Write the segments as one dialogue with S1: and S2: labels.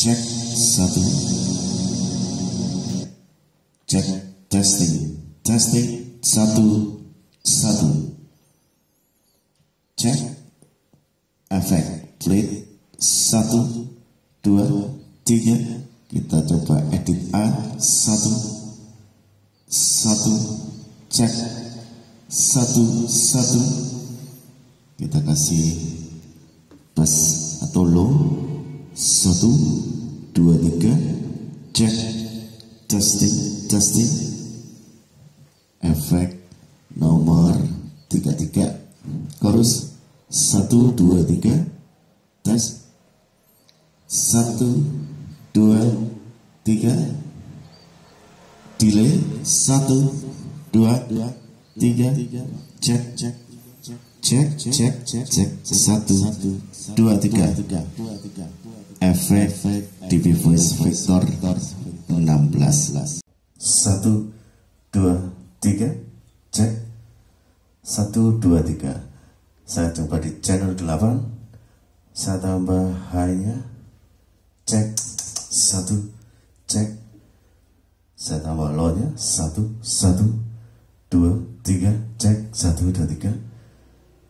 S1: Cek satu. Cek testing. Testing satu. Cek efek plate 1, 2, 3. Kita coba edit A 1. Cek 1. Kita kasih bass atau low 1, 2, 3. Cek testing efek nomor 33 chorus 1, 2, 3 tes 1, 2, 3 delay 1, 2, 3 cek 1, 2, 3 efek DB Voice Victor 16 1, 2, 3 cek 1, 2, 3. Saya coba di channel 8, saya tambah high-nya, cek 1, cek, saya tambah low-nya 1, 2, 3 cek 1, 2, 3.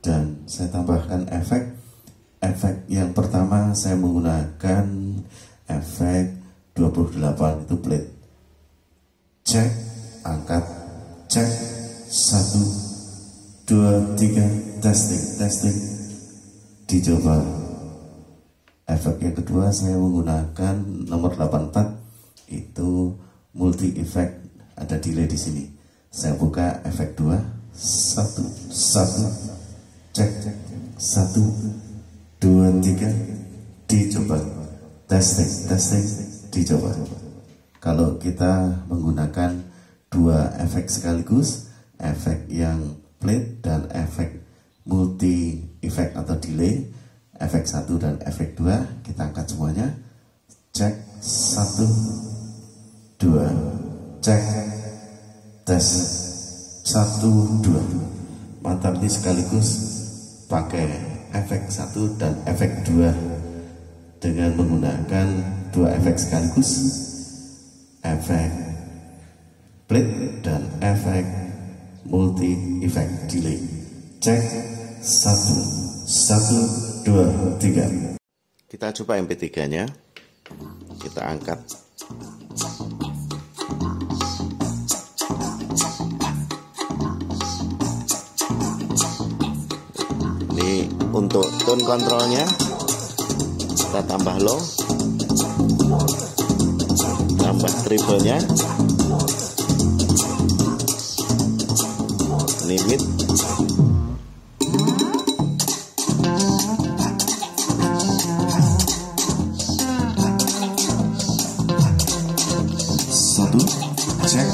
S1: Dan saya tambahkan efek yang pertama. Saya menggunakan efek 28, itu plate. Cek, angkat, cek 1, 2, 3 testing dicoba. Efek yang kedua saya menggunakan nomor 84, itu multi effect, ada delay di sini. Saya buka efek 2, 1 cek 1, 2, 3 dicoba. Testing dicoba. Kalau kita menggunakan dua efek sekaligus, efek yang plate dan efek multi effect atau delay, efek 1 dan efek 2, kita angkat semuanya. Cek 1, 2 cek tes 1, 2. Mantap, ini sekaligus pakai efek 1 dan efek 2 dengan menggunakan dua efek sekaligus, efek plate dan efek multi effect delay. Cek 1, 2, 3. Kita coba MP3 nya, kita angkat. Ini untuk tone kontrolnya kita tambah low, tambah treble-nya, limit, cek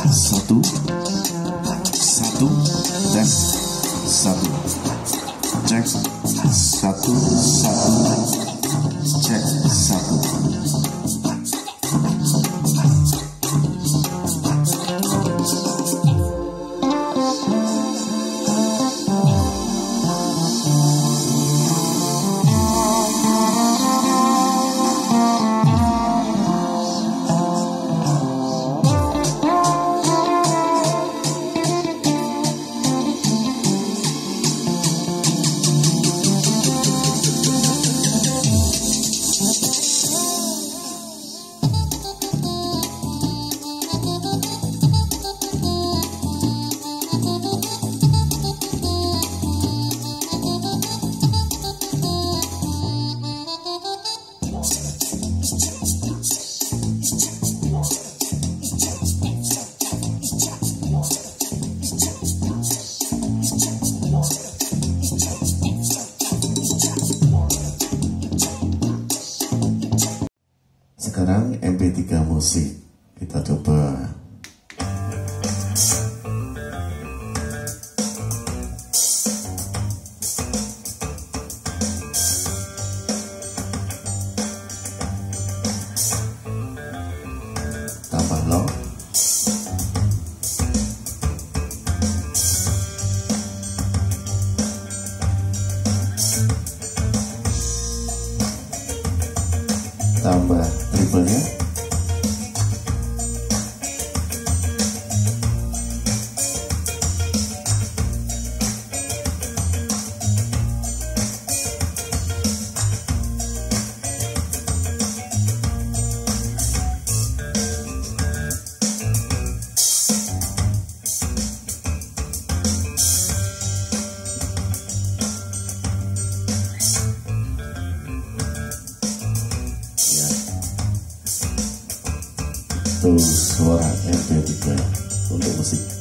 S1: 1 tes 1 cek 1 cek 1. Sekarang MP3 musik kita coba. Tambah low. tambah triplenya. Itu suara MP3 untuk musik.